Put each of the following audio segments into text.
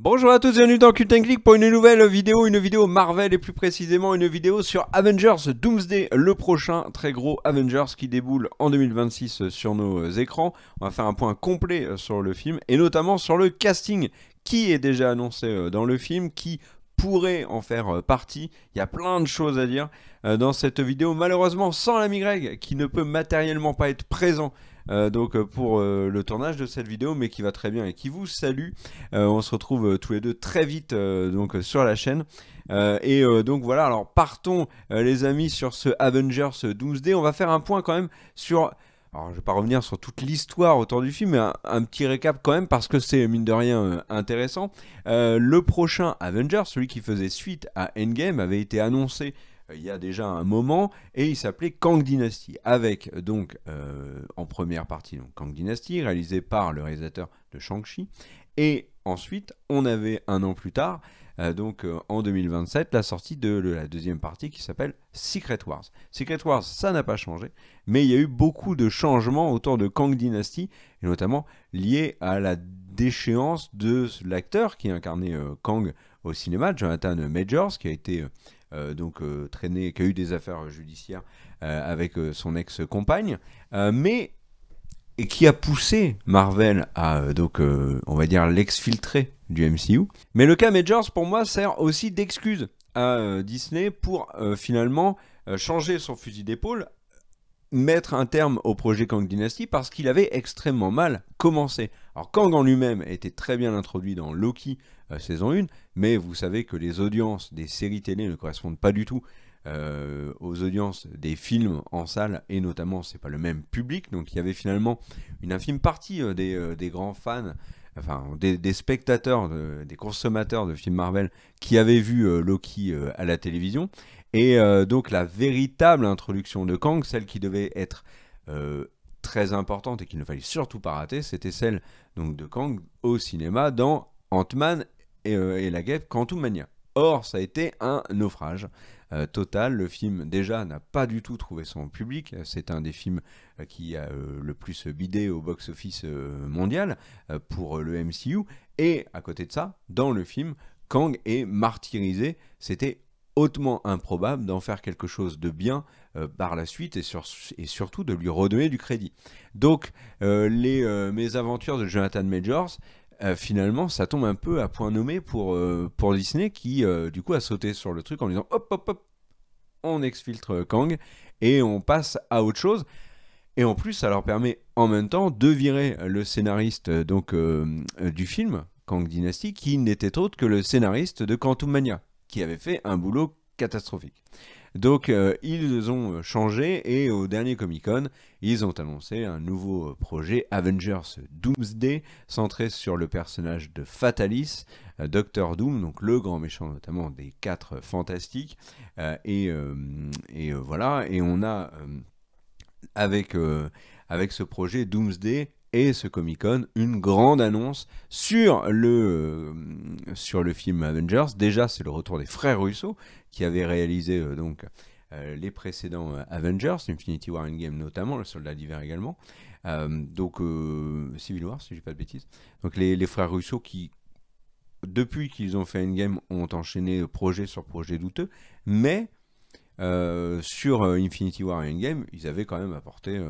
Bonjour à tous et bienvenue dans Cult & Click pour une nouvelle vidéo Marvel et plus précisément une vidéo sur Avengers Doomsday, le prochain très gros Avengers qui déboule en 2026 sur nos écrans. On va faire un point complet sur le film et notamment sur le casting qui est déjà annoncé dans le film, qui pourrait en faire partie. Il y a plein de choses à dire dans cette vidéo, malheureusement sans l'ami Greg qui ne peut matériellement pas être présent pour le tournage de cette vidéo, mais qui va très bien et qui vous salue. On se retrouve tous les deux très vite sur la chaîne. Donc voilà, alors partons les amis sur ce Avengers Doomsday. On va faire un point quand même sur... Alors je vais pas revenir sur toute l'histoire autour du film, mais un petit récap quand même, parce que c'est mine de rien intéressant. Le prochain Avengers, celui qui faisait suite à Endgame, avait été annoncé il y a déjà un moment, et il s'appelait Kang Dynasty, avec donc en première partie donc, Kang Dynasty, réalisé par le réalisateur de Shang-Chi, et ensuite on avait un an plus tard, en 2027, la sortie de la deuxième partie qui s'appelle Secret Wars. Secret Wars, ça n'a pas changé, mais il y a eu beaucoup de changements autour de Kang Dynasty, et notamment liés à la déchéance de l'acteur qui incarnait Kang au cinéma, Jonathan Majors, qui a été... traîné, qui a eu des affaires judiciaires avec son ex-compagne, et qui a poussé Marvel à, on va dire, l'exfiltrer du MCU. Mais le cas Majors, pour moi, sert aussi d'excuse à Disney pour finalement changer son fusil d'épaule, mettre un terme au projet Kang Dynasty parce qu'il avait extrêmement mal commencé. Alors Kang en lui-même était très bien introduit dans Loki saison 1, mais vous savez que les audiences des séries télé ne correspondent pas du tout aux audiences des films en salle, et notamment c'est pas le même public, donc il y avait finalement une infime partie des grands fans, enfin des spectateurs, des consommateurs de films Marvel qui avaient vu Loki à la télévision. Et donc la véritable introduction de Kang, celle qui devait être très importante et qu'il ne fallait surtout pas rater, c'était celle donc, de Kang au cinéma dans Ant-Man et la guêpe Quantumania. Or, ça a été un naufrage total. Le film, déjà, n'a pas du tout trouvé son public. C'est un des films qui a le plus bidé au box-office mondial pour le MCU. Et à côté de ça, dans le film, Kang est martyrisé. C'était hautement improbable d'en faire quelque chose de bien par la suite et surtout de lui redonner du crédit. Donc, les mésaventures de Jonathan Majors, finalement, ça tombe un peu à point nommé pour Disney qui, du coup, a sauté sur le truc en disant hop, hop, hop, on exfiltre Kang et on passe à autre chose. Et en plus, ça leur permet en même temps de virer le scénariste du film, Kang Dynasty, qui n'était autre que le scénariste de Quantumania, qui avait fait un boulot catastrophique. Donc ils ont changé, et au dernier Comic-Con, ils ont annoncé un nouveau projet, Avengers Doomsday, centré sur le personnage de Fatalis, Docteur Doom, donc le grand méchant notamment des 4 Fantastiques. Voilà, et on a avec ce projet Doomsday et ce Comic-Con, une grande annonce sur le film Avengers. Déjà, c'est le retour des frères Russo, qui avaient réalisé les précédents Avengers, Infinity War Endgame notamment, le Soldat d'hiver également, Civil War, si je dis pas de bêtises. Donc les frères Russo qui, depuis qu'ils ont fait Endgame, ont enchaîné projet sur projet douteux, mais sur Infinity War et Endgame, ils avaient quand même apporté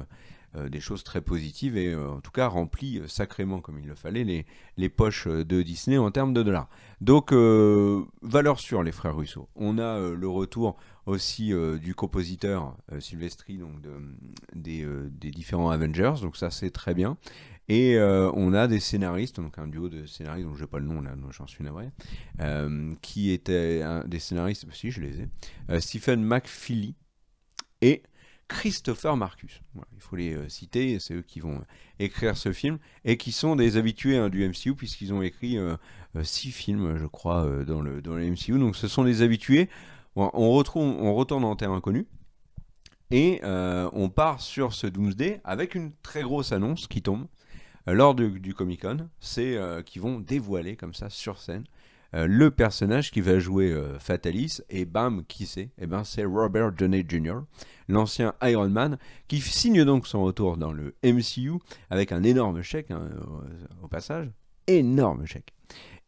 des choses très positives et en tout cas rempli sacrément comme il le fallait les poches de Disney en termes de dollars. Donc valeur sûre, les frères Russo. On a le retour aussi du compositeur Silvestri, donc des différents Avengers, donc ça c'est très bien. Et on a des scénaristes, donc un duo de scénaristes dont je n'ai pas le nom là, j'en suis navré, qui étaient des scénaristes, si je les ai, Stephen McFeely et Christopher Marcus. Voilà, il faut les citer, c'est eux qui vont écrire ce film, et qui sont des habitués du MCU, puisqu'ils ont écrit 6 films, je crois, dans le MCU, donc ce sont des habitués. Bon, on retourne en terre inconnue, et on part sur ce Doomsday avec une très grosse annonce qui tombe lors du Comic-Con, c'est qu'ils vont dévoiler comme ça sur scène le personnage qui va jouer Fatalis, et bam, qui c'est? Eh ben, c'est Robert Downey Jr., l'ancien Iron Man, qui signe donc son retour dans le MCU avec un énorme chèque, au passage, énorme chèque.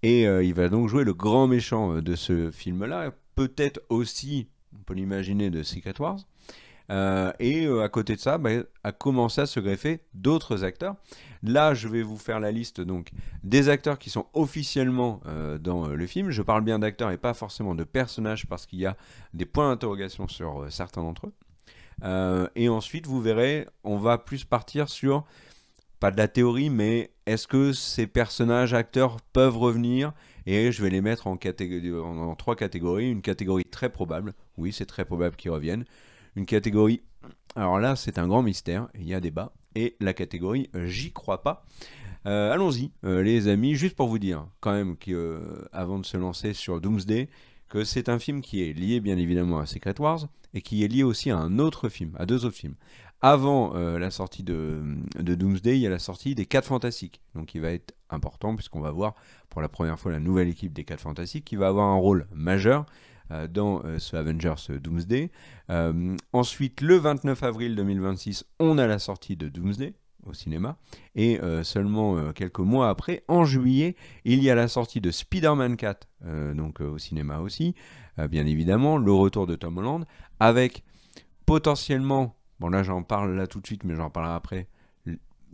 Et il va donc jouer le grand méchant de ce film-là, peut-être aussi, on peut l'imaginer, de Secret Wars. À côté de ça, a commencé à se greffer d'autres acteurs. Là, je vais vous faire la liste donc des acteurs qui sont officiellement dans le film. Je parle bien d'acteurs et pas forcément de personnages parce qu'il y a des points d'interrogation sur certains d'entre eux. Et ensuite, vous verrez, on va plus partir sur, pas de la théorie, mais est-ce que ces personnages, acteurs peuvent revenir? Et je vais les mettre en trois catégories. Une catégorie très probable, oui, c'est très probable qu'ils reviennent. Une catégorie, alors là, c'est un grand mystère, il y a débat. Et la catégorie, j'y crois pas. Allons-y, les amis, juste pour vous dire, quand même, avant de se lancer sur Doomsday, que c'est un film qui est lié bien évidemment à Secret Wars et qui est lié aussi à un autre film, à deux autres films. Avant la sortie de Doomsday, il y a la sortie des 4 Fantastiques, donc il va être important puisqu'on va voir pour la première fois la nouvelle équipe des 4 Fantastiques qui va avoir un rôle majeur dans ce Avengers Doomsday. Ensuite, le 29 avril 2026, on a la sortie de Doomsday au cinéma. Et seulement quelques mois après, en juillet, il y a la sortie de Spider-Man 4, donc au cinéma aussi, bien évidemment, le retour de Tom Holland, avec potentiellement, bon là j'en parle là tout de suite, mais j'en parlerai après,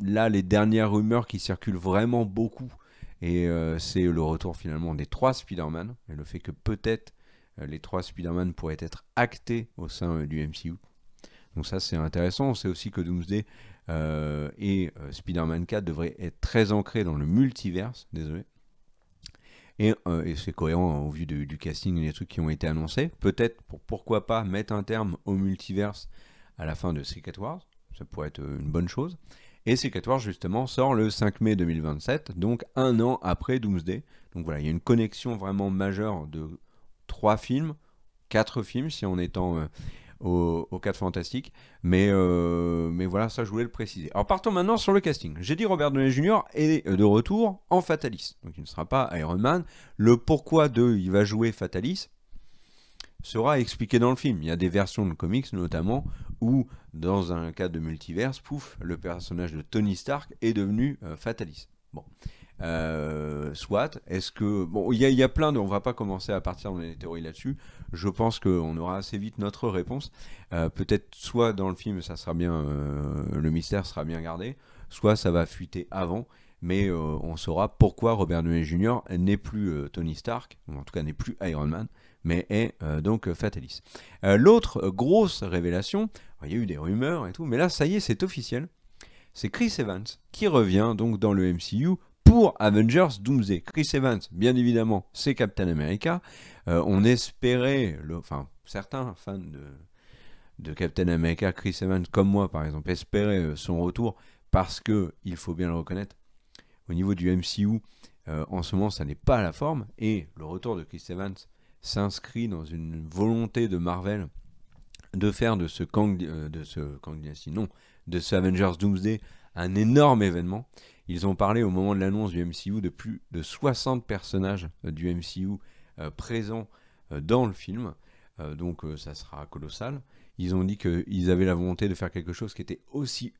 là les dernières rumeurs qui circulent vraiment beaucoup, et c'est le retour finalement des 3 Spider-Man, et le fait que peut-être les 3 Spider-Man pourraient être actés au sein du MCU. Donc ça c'est intéressant. On sait aussi que Doomsday et Spider-Man 4 devraient être très ancrés dans le multiverse, désolé. Et c'est cohérent au vu du casting et des trucs qui ont été annoncés. Peut-être, pourquoi pas, mettre un terme au multiverse à la fin de Secret Wars. Ça pourrait être une bonne chose. Et Secret Wars, justement, sort le 5 mai 2027, donc un an après Doomsday. Donc voilà, il y a une connexion vraiment majeure de 3 films, 4 films si on étend aux 4 Fantastiques. Mais voilà, ça je voulais le préciser. Alors partons maintenant sur le casting. J'ai dit Robert Downey Jr. est de retour en Fatalis. Donc il ne sera pas Iron Man. Le pourquoi il va jouer Fatalis sera expliqué dans le film. Il y a des versions de comics notamment où dans un cas de multiverse, pouf, le personnage de Tony Stark est devenu Fatalis. Bon. Soit, est-ce que... Bon, il y a plein de... On va pas commencer à partir dans les théories là-dessus. Je pense qu'on aura assez vite notre réponse. Peut-être soit dans le film, ça sera bien... le mystère sera bien gardé, soit ça va fuiter avant. Mais on saura pourquoi Robert Downey Jr. n'est plus Tony Stark, ou en tout cas n'est plus Iron Man, mais est donc Fatalis. L'autre grosse révélation, il y a eu des rumeurs et tout, mais là ça y est, c'est officiel. C'est Chris Evans qui revient donc dans le MCU pour Avengers Doomsday. Chris Evans, bien évidemment, c'est Captain America. On espérait, enfin certains fans de Captain America, Chris Evans, comme moi par exemple, espéraient son retour parce que, il faut bien le reconnaître, au niveau du MCU, en ce moment ça n'est pas à la forme, et le retour de Chris Evans s'inscrit dans une volonté de Marvel de faire de ce Avengers Doomsday un énorme événement. Ils ont parlé au moment de l'annonce du MCU de plus de 60 personnages du MCU présents dans le film, donc ça sera colossal. Ils ont dit qu'ils avaient la volonté de faire quelque chose qui était aussi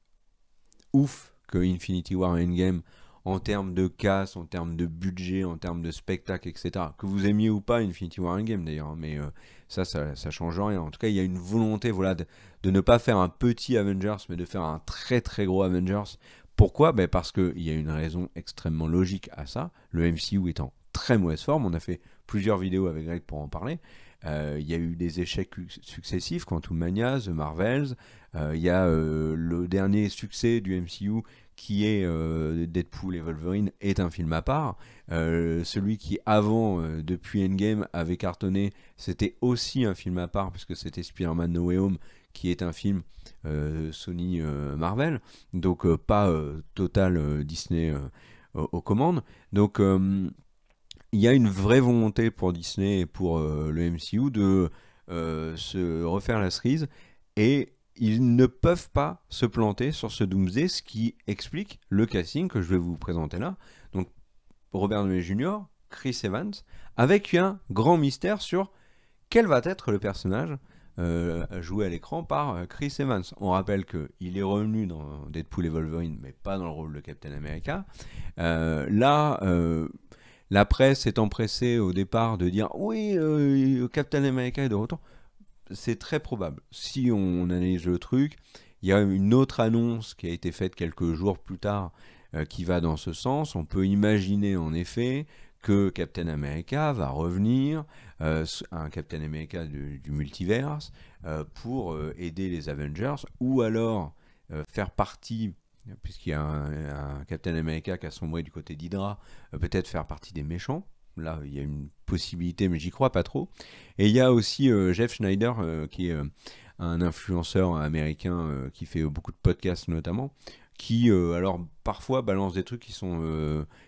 ouf que Infinity War Endgame, en termes de casse, en termes de budget, en termes de spectacle, etc. Que vous aimiez ou pas Infinity War Endgame d'ailleurs, mais ça change rien. En tout cas, il y a une volonté de ne pas faire un petit Avengers, mais de faire un très très gros Avengers. Pourquoi ? Parce qu'il y a une raison extrêmement logique à ça. Le MCU est en très mauvaise forme. On a fait plusieurs vidéos avec Greg pour en parler. Il y a eu des échecs successifs, Quantum Mania, The Marvels. Il y a le dernier succès du MCU qui est Deadpool et Wolverine est un film à part. Celui qui avant, depuis Endgame, avait cartonné, c'était aussi un film à part, puisque c'était Spider-Man No Way Home, qui est un film Sony Marvel, donc pas total Disney aux commandes. Donc il y a une vraie volonté pour Disney et pour le MCU de se refaire la cerise, et ils ne peuvent pas se planter sur ce Doomsday, ce qui explique le casting que je vais vous présenter là. Donc Robert Downey Jr., Chris Evans, avec un grand mystère sur quel va être le personnage joué à l'écran par Chris Evans. On rappelle qu'il est revenu dans Deadpool et Wolverine, mais pas dans le rôle de Captain America. la presse s'est empressée au départ de dire oui, Captain America est de retour. C'est très probable. Si on analyse le truc, il y a une autre annonce qui a été faite quelques jours plus tard qui va dans ce sens. On peut imaginer en effet que Captain America va revenir, un Captain America du multiverse, pour aider les Avengers, ou alors faire partie, puisqu'il y a un Captain America qui a sombré du côté d'Hydra, peut-être faire partie des méchants. Là, il y a une possibilité, mais j'y crois pas trop. Et il y a aussi Jeff Schneider, qui est un influenceur américain qui fait beaucoup de podcasts notamment, qui alors parfois balance des trucs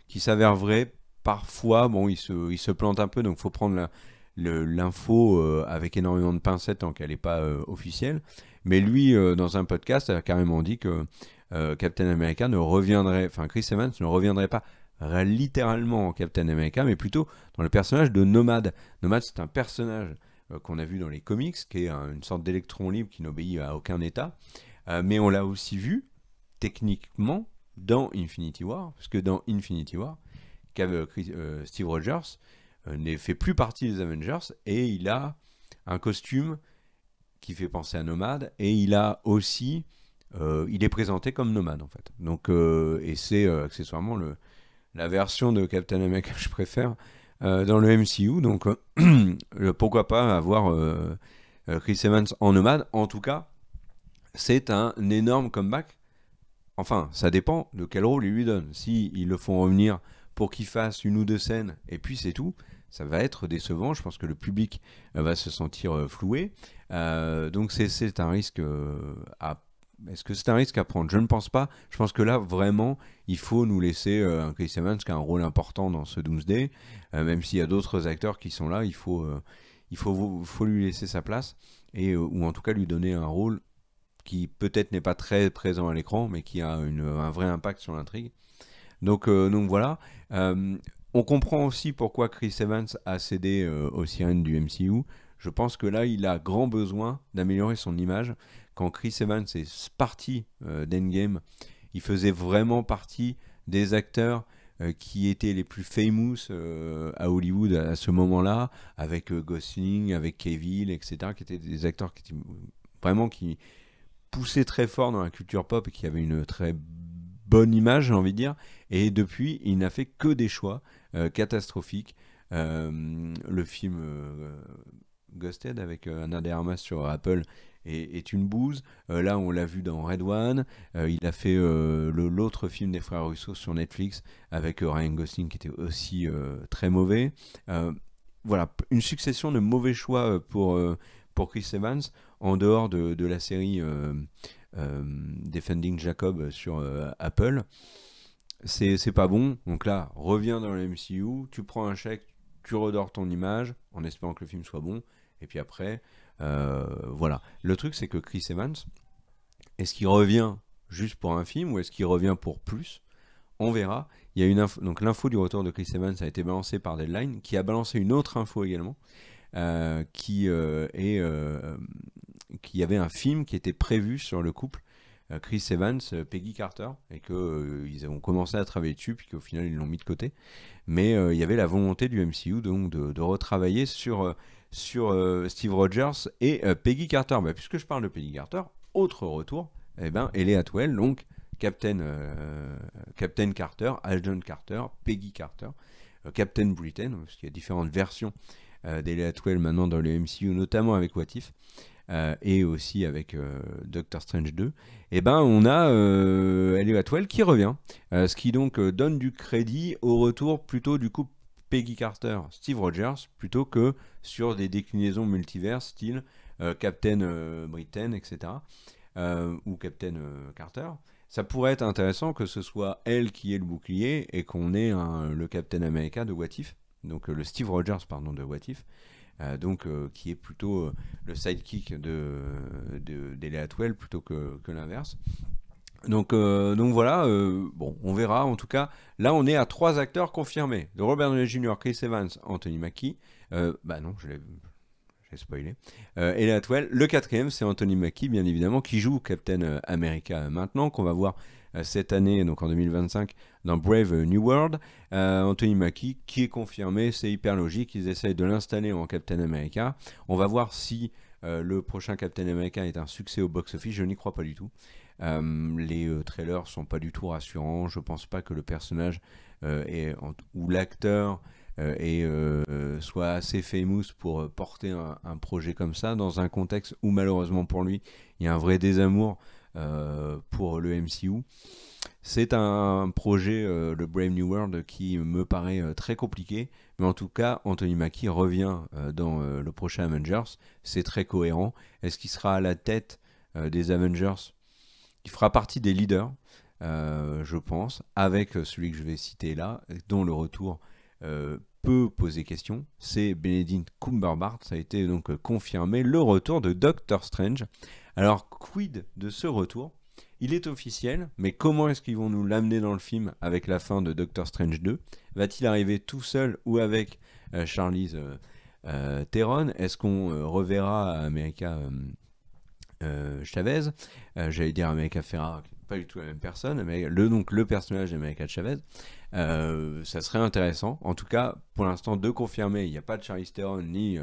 qui s'avèrent vrais. Parfois, bon, il se plante un peu, donc il faut prendre l'info avec énormément de pincettes tant qu'elle n'est pas officielle. Mais lui, dans un podcast, a carrément dit que Captain America ne reviendrait, enfin Chris Evans ne reviendrait pas littéralement en Captain America, mais plutôt dans le personnage de Nomad. Nomad, c'est un personnage qu'on a vu dans les comics, qui est une sorte d'électron libre qui n'obéit à aucun état. Mais on l'a aussi vu, techniquement, dans Infinity War, parce que dans Infinity War, Steve Rogers ne fait plus partie des Avengers, et il a un costume qui fait penser à Nomad, et il a aussi... il est présenté comme Nomad, en fait. Donc, et c'est accessoirement la version de Captain America que je préfère dans le MCU. Donc pourquoi pas avoir Chris Evans en Nomade. En tout cas, c'est un énorme comeback. Enfin, ça dépend de quel rôle ils lui donnent. Si ils le font revenir pour qu'il fasse une ou deux scènes et puis c'est tout, ça va être décevant. Je pense que le public va se sentir floué. Donc c'est un risque à... Est-ce que c'est un risque à prendre? Je ne pense pas. Je pense que là, vraiment, il faut nous laisser un Chris Evans qui a un rôle important dans ce Doomsday. Même s'il y a d'autres acteurs qui sont là, il faut lui laisser sa place. Ou en tout cas lui donner un rôle qui peut-être n'est pas très présent à l'écran, mais qui a un vrai impact sur l'intrigue. Donc voilà. On comprend aussi pourquoi Chris Evans a cédé aux sirènes du MCU. Je pense que là, il a grand besoin d'améliorer son image. Quand Chris Evans est parti d'Endgame, il faisait vraiment partie des acteurs qui étaient les plus famous à Hollywood à ce moment-là, avec Gosling, avec Cavill, etc., qui étaient des acteurs qui poussaient très fort dans la culture pop et qui avaient une très bonne image, j'ai envie de dire. Et depuis, il n'a fait que des choix catastrophiques. Le film Ghosted avec Anna de Armas sur Apple est une bouse. Là, on l'a vu dans Red One. Il a fait l'autre film des frères Russo sur Netflix avec Ryan Gosling qui était aussi très mauvais. Voilà, une succession de mauvais choix pour Chris Evans en dehors de la série Defending Jacob sur Apple. C'est pas bon. Donc là, reviens dans le MCU, tu prends un chèque, tu redors ton image en espérant que le film soit bon. Et puis après, voilà. Le truc, c'est que Chris Evans, est-ce qu'il revient juste pour un film ou est-ce qu'il revient pour plus? On verra. Il y a une info, donc l'info du retour de Chris Evans a été balancée par Deadline, qui a balancé une autre info également, qu'il y avait un film qui était prévu sur le couple Chris Evans, Peggy Carter, et qu'ils ont commencé à travailler dessus, puis qu'au final ils l'ont mis de côté. Mais il y avait la volonté du MCU donc de retravailler sur Steve Rogers et Peggy Carter. Bah, puisque je parle de Peggy Carter, autre retour, Ellie Atwell, donc Captain Carter, Agent Carter, Peggy Carter, Captain Britain, parce qu'il y a différentes versions d'Ellie Atwell maintenant dans le MCU, notamment avec What If. Et aussi avec Doctor Strange 2, on a Ellie Atwell qui revient, ce qui donc donne du crédit au retour plutôt du couple Peggy Carter, Steve Rogers, plutôt que sur des déclinaisons multivers style Captain Britain, etc., ou Captain Carter. Ça pourrait être intéressant que ce soit elle qui ait le bouclier et qu'on ait le Captain America de What If, donc le Steve Rogers, pardon, de What If. Qui est plutôt le sidekick d'Ellie Atwell plutôt que l'inverse. Donc voilà, bon, on verra. En tout cas, là, on est à 3 acteurs confirmés. De Robert Downey Jr., Chris Evans, Anthony Mackie. Non, j'ai spoilé. Ellie Atwell. Le 4e, c'est Anthony Mackie, bien évidemment, qui joue Captain America maintenant, qu'on va voir cette année, donc en 2025, dans Brave New World. Anthony Mackie, qui est confirmé, c'est hyper logique, ils essayent de l'installer en Captain America. On va voir si le prochain Captain America est un succès au box-office, je n'y crois pas du tout. Les trailers sont pas du tout rassurants, je pense pas que le personnage ou l'acteur soit assez famous pour porter un projet comme ça, dans un contexte où malheureusement pour lui, il y a un vrai désamour pour le MCU. C'est un projet, le Brave New World, qui me paraît très compliqué, mais en tout cas, Anthony Mackie revient dans le prochain Avengers, c'est très cohérent. Est-ce qu'il sera à la tête des Avengers? Il fera partie des leaders, je pense, avec celui que je vais citer là, dont le retour peut poser question, c'est Benedict Cumberbatch. Ça a été donc confirmé, le retour de Doctor Strange. Alors, quid de ce retour? Il est officiel, mais comment est-ce qu'ils vont nous l'amener dans le film avec la fin de Doctor Strange 2? Va-t-il arriver tout seul ou avec Charlize Theron? Est-ce qu'on reverra America Chavez? J'allais dire America Ferrara, pas du tout la même personne, mais le personnage d'America Chavez. Ça serait intéressant. En tout cas, pour l'instant, de confirmer, il n'y a pas de Charlize Theron ni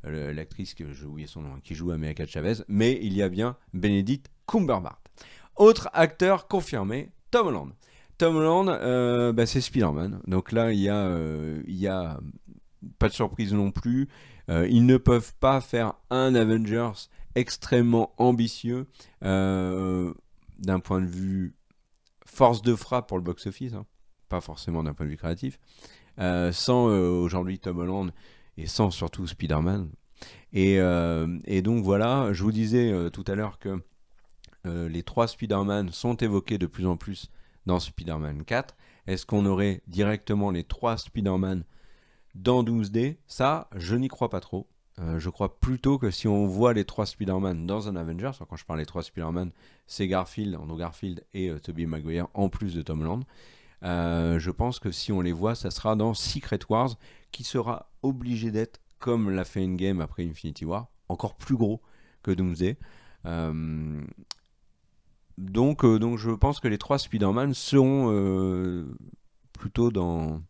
l'actrice que j'ai oublié son nom, qui joue America Chavez, mais il y a bien Benedict Cumberbatch. Autre acteur confirmé, Tom Holland. Tom Holland, c'est Spider-Man. Donc là, il y a pas de surprise non plus. Ils ne peuvent pas faire un Avengers extrêmement ambitieux d'un point de vue force de frappe pour le box-office, hein, pas forcément d'un point de vue créatif, sans aujourd'hui Tom Holland et sans surtout Spider-Man. Et donc voilà, je vous disais tout à l'heure que les 3 Spider-Man sont évoqués de plus en plus dans Spider-Man 4. Est-ce qu'on aurait directement les 3 Spider-Man dans Doomsday? Ça, je n'y crois pas trop. Je crois plutôt que si on voit les 3 Spider-Man dans un Avengers, quand je parle des 3 Spider-Man, c'est Andrew Garfield et Tobey Maguire en plus de Tom Holland. Je pense que si on les voit, ça sera dans Secret Wars, qui sera obligé d'être, comme l'a fait Endgame après Infinity War, encore plus gros que Doomsday. Donc je pense que les 3 Spider-Man seront plutôt dans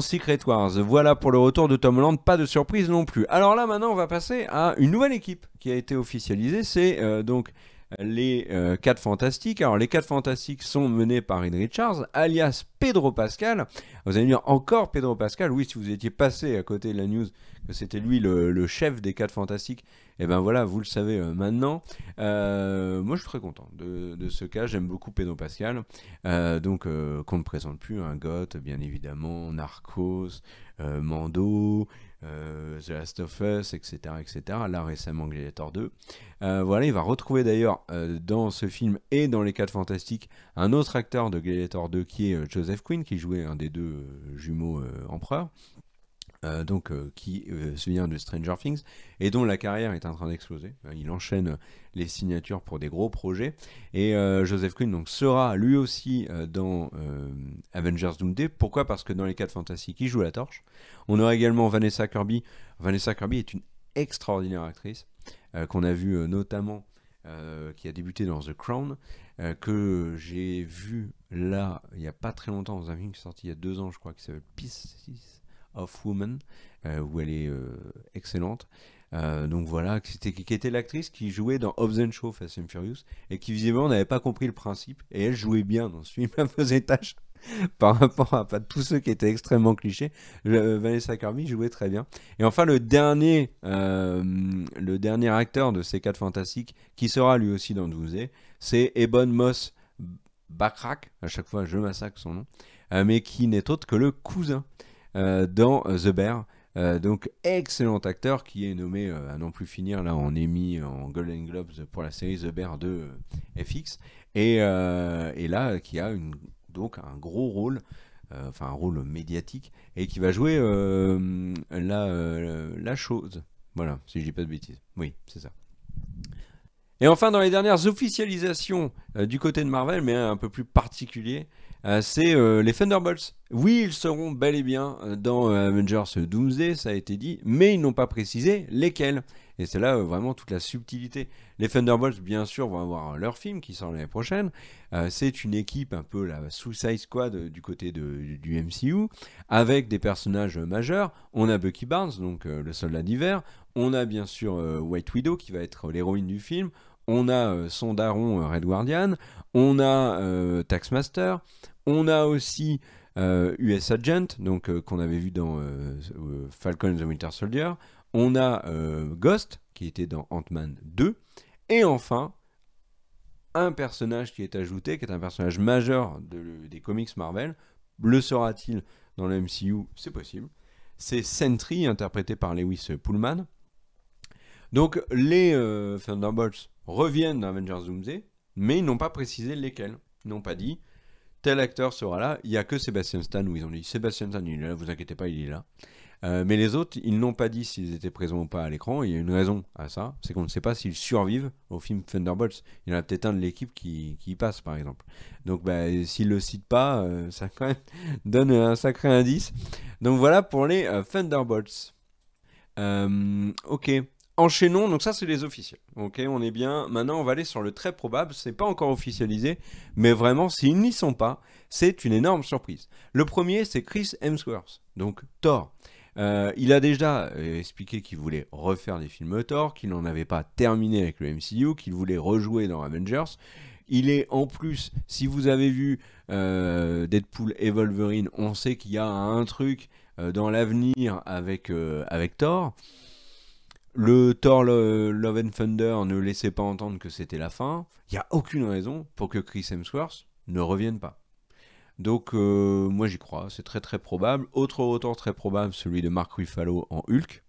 Secret Wars. Voilà pour le retour de Tom Holland, pas de surprise non plus. Alors là maintenant on va passer à une nouvelle équipe qui a été officialisée, c'est donc les 4 Fantastiques. Alors les 4 Fantastiques sont menés par Reed Richards, alias Pedro Pascal. Vous allez me dire encore Pedro Pascal? Oui, si vous étiez passé à côté de la news que c'était lui le chef des 4 Fantastiques, et ben voilà, vous le savez maintenant. Moi je suis très content de ce cas, j'aime beaucoup Pedro Pascal. Donc qu'on ne présente plus, un Goth bien évidemment, Narcos, Mando, The Last of Us, etc., etc. Là récemment Gladiator 2. Voilà, il va retrouver d'ailleurs dans ce film et dans les 4 Fantastiques un autre acteur de Gladiator 2 qui est Joseph Quinn, qui jouait un des 2 jumeaux empereurs. Qui se vient de Stranger Things et dont la carrière est en train d'exploser. Il enchaîne les signatures pour des gros projets et Joseph Quinn donc sera lui aussi dans Avengers Doomsday. Pourquoi? Parce que dans les 4 Fantastiques il joue la torche. On aura également Vanessa Kirby. Vanessa Kirby est une extraordinaire actrice qu'on a vue notamment qui a débuté dans The Crown, que j'ai vu là il n'y a pas très longtemps dans un film qui est sorti il y a 2 ans je crois, qui s'appelle Pieces of Woman, où elle est excellente. Donc voilà, qui était l'actrice qui jouait dans Hobbs & Shaw, Fast and Furious, et qui visiblement n'avait pas compris le principe, et elle jouait bien dans ce film, elle faisait tâche par rapport à pas tous ceux qui étaient extrêmement clichés. Vanessa Kirby jouait très bien. Et enfin le dernier acteur de ces 4 Fantastiques, qui sera lui aussi dans Doomsday, c'est Ebon Moss Backrack, à chaque fois je massacre son nom, mais qui n'est autre que le cousin dans The Bear. Donc excellent acteur qui est nommé à n'en plus finir là en Emmy, en Golden Globes pour la série The Bear de FX, et là qui a donc un gros rôle, enfin un rôle médiatique, et qui va jouer la chose, voilà, si je dis pas de bêtises. Oui, c'est ça. Et enfin, dans les dernières officialisations du côté de Marvel, mais un peu plus particulier, c'est les Thunderbolts. Oui, ils seront bel et bien dans Avengers Doomsday, ça a été dit, mais ils n'ont pas précisé lesquels. Et c'est là vraiment toute la subtilité. Les Thunderbolts, bien sûr, vont avoir leur film qui sort l'année prochaine. C'est une équipe un peu la Suicide Squad du côté du MCU, avec des personnages majeurs. On a Bucky Barnes, donc le soldat d'hiver. On a bien sûr White Widow, qui va être l'héroïne du film. On a son daron Red Guardian. On a Taskmaster. On a aussi US Agent, donc qu'on avait vu dans Falcon and the Winter Soldier. On a Ghost, qui était dans Ant-Man 2. Et enfin, un personnage qui est ajouté, qui est un personnage majeur des comics Marvel. Le sera-t-il dans le MCU? C'est possible. C'est Sentry, interprété par Lewis Pullman. Donc les Thunderbolts reviennent dans Avengers Doomsday, mais ils n'ont pas précisé lesquels. Ils n'ont pas dit tel acteur sera là. Il n'y a que Sebastian Stan où ils ont dit Sebastian Stan, il est là, vous inquiétez pas, il est là. Mais les autres, ils n'ont pas dit s'ils étaient présents ou pas à l'écran. Il y a une raison à ça, c'est qu'on ne sait pas s'ils survivent au film Thunderbolts. Il y en a peut-être un de l'équipe qui y passe, par exemple. Donc, s'ils ne le citent pas, ça quand même donne un sacré indice. Donc voilà pour les Thunderbolts. Ok. Enchaînons, donc ça c'est les officiels. Ok, on est bien. Maintenant on va aller sur le très probable, c'est pas encore officialisé, mais vraiment s'ils n'y sont pas, c'est une énorme surprise. Le premier c'est Chris Hemsworth, donc Thor. Il a déjà expliqué qu'il voulait refaire des films Thor, qu'il n'en avait pas terminé avec le MCU, qu'il voulait rejouer dans Avengers. Il est en plus, si vous avez vu Deadpool et Wolverine, on sait qu'il y a un truc dans l'avenir avec Thor. Le Thor Love and Thunder ne laissait pas entendre que c'était la fin. Il n'y a aucune raison pour que Chris Hemsworth ne revienne pas. Donc moi j'y crois, c'est très très probable. Autre retour très probable, celui de Mark Ruffalo en Hulk.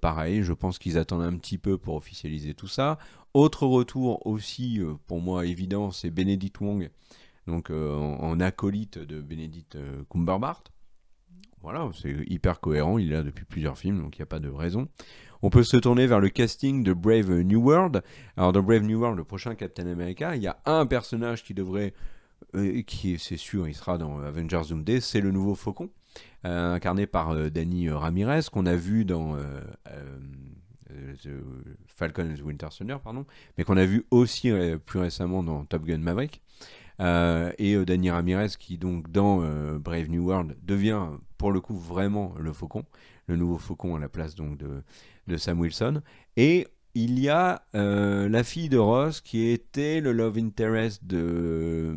Pareil, je pense qu'ils attendent un petit peu pour officialiser tout ça. Autre retour aussi, pour moi évident, c'est Benedict Wong, donc en acolyte de Benedict Cumberbatch. Voilà, c'est hyper cohérent, il est là depuis plusieurs films, donc il n'y a pas de raison. On peut se tourner vers le casting de Brave New World. Alors dans Brave New World, le prochain Captain America, il y a un personnage qui devrait, c'est sûr, il sera dans Avengers Doomsday, c'est le nouveau Faucon, incarné par Danny Ramirez, qu'on a vu dans Falcon and the Winter Soldier, pardon, mais qu'on a vu aussi plus récemment dans Top Gun Maverick. Et Danny Ramirez qui donc dans Brave New World devient pour le coup vraiment le Faucon, le nouveau Faucon à la place donc de Sam Wilson. Et il y a la fille de Ross qui était le love interest de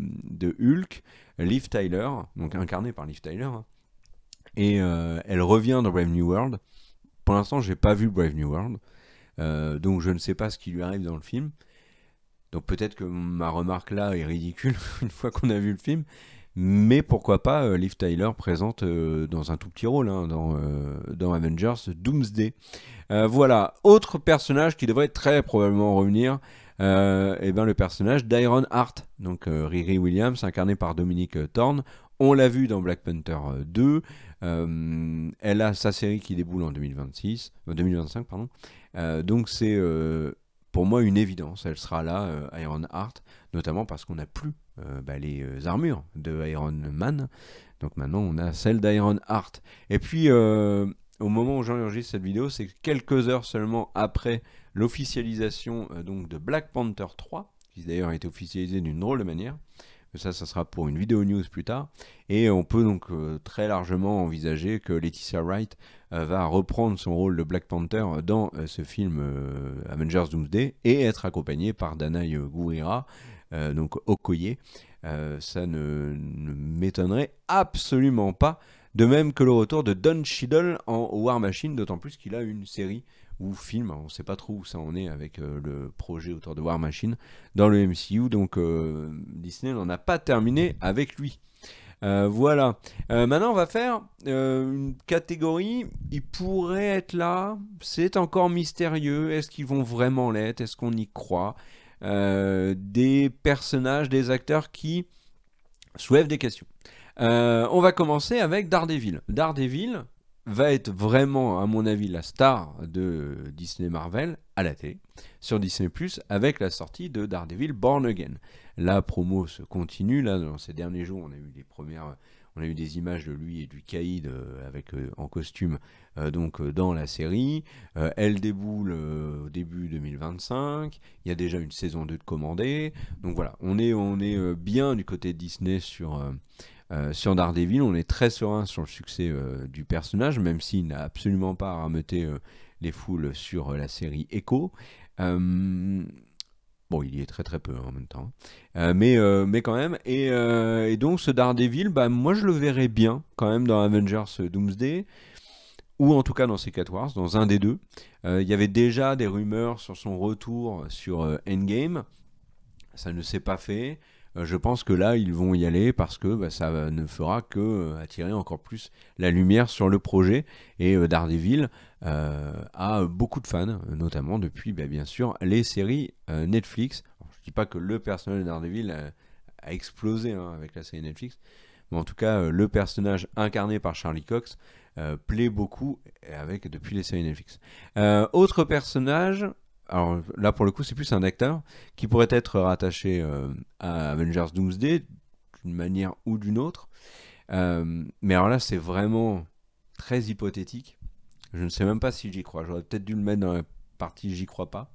Hulk, Liv Tyler, donc incarnée par Liv Tyler, hein. Et elle revient dans Brave New World. Pour l'instant j'ai pas vu Brave New World, donc je ne sais pas ce qui lui arrive dans le film. Donc peut-être que ma remarque là est ridicule une fois qu'on a vu le film, mais pourquoi pas Liv Tyler présente dans un tout petit rôle hein, dans Avengers Doomsday. Voilà, autre personnage qui devrait très probablement revenir, le personnage d'Iron Heart, donc Riri Williams, incarné par Dominique Thorne. On l'a vu dans Black Panther 2, elle a sa série qui déboule en 2025, pardon. Donc c'est pour moi une évidence, elle sera là, Iron Heart, notamment parce qu'on n'a plus les armures de Iron Man, donc maintenant on a celle d'Iron Heart. Et puis au moment où j'enregistre cette vidéo, c'est quelques heures seulement après l'officialisation donc de Black Panther 3, qui d'ailleurs a été officialisé d'une drôle de manière. Ça sera pour une vidéo news plus tard. Et on peut donc très largement envisager que Letitia Wright va reprendre son rôle de Black Panther dans ce film Avengers Doomsday et être accompagnée par Danai Gurira, donc Okoye. Ça ne m'étonnerait absolument pas. De même que le retour de Don Cheadle en War Machine, d'autant plus qu'il a une série ou film, on ne sait pas trop où ça en est avec le projet autour de War Machine dans le MCU, donc Disney n'en a pas terminé avec lui. Voilà. Maintenant on va faire une catégorie, il pourrait être là, c'est encore mystérieux, est-ce qu'ils vont vraiment l'être, est-ce qu'on y croit, des personnages, des acteurs qui soulèvent des questions. On va commencer avec Daredevil. Daredevil, va être vraiment, à mon avis, la star de Disney Marvel à la télé, sur Disney+, avec la sortie de Daredevil Born Again. La promo se continue, là, dans ces derniers jours, on a eu des images de lui et du Caïd en costume dans la série. Elle déboule au début 2025. Il y a déjà une saison 2 de commandée. Donc voilà, on est bien du côté de Disney sur Daredevil. On est très serein sur le succès du personnage, même s'il n'a absolument pas rameuté les foules sur la série Echo. Bon, il y est très très peu en même temps. Mais quand même. Et donc ce Daredevil, bah, moi je le verrais bien quand même dans Avengers Doomsday, ou en tout cas dans Secret Wars, dans un des deux. Il y avait déjà des rumeurs sur son retour sur Endgame. Ça ne s'est pas fait. Je pense que là, ils vont y aller parce que bah, ça ne fera que attirer encore plus la lumière sur le projet. Et Daredevil a beaucoup de fans, notamment depuis, bah, bien sûr, les séries Netflix. Alors, je ne dis pas que le personnage de Daredevil a explosé avec la série Netflix, mais en tout cas, le personnage incarné par Charlie Cox plaît beaucoup depuis les séries Netflix. Autre personnage, alors là pour le coup c'est plus un acteur qui pourrait être rattaché à Avengers Doomsday d'une manière ou d'une autre. Mais alors là c'est vraiment très hypothétique. Je ne sais même pas si j'y crois. J'aurais peut-être dû le mettre dans la partie j'y crois pas.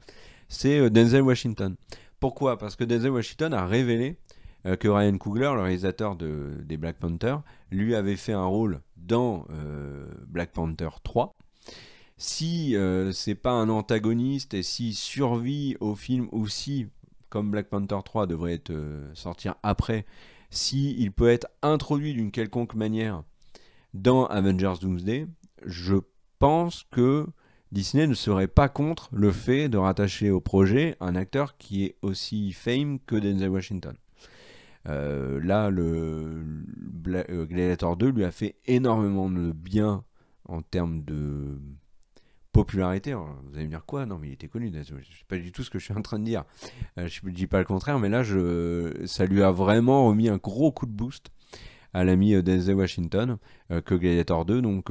C'est Denzel Washington. Pourquoi ? Parce que Denzel Washington a révélé que Ryan Coogler, le réalisateur des Black Panther, lui avait fait un rôle dans Black Panther 3. Si c'est pas un antagoniste et s'il survit au film, ou si, comme Black Panther 3 devrait être sortir après, si il peut être introduit d'une quelconque manière dans Avengers Doomsday, je pense que Disney ne serait pas contre le fait de rattacher au projet un acteur qui est aussi fame que Denzel Washington. Là, Gladiator 2 lui a fait énormément de bien en termes de popularité. Alors, vous allez me dire quoi ? Non, mais il était connu. C'est pas du tout ce que je suis en train de dire. Je ne dis pas le contraire, mais là, ça lui a vraiment remis un gros coup de boost à l'ami Denzel Washington que Gladiator 2. Donc,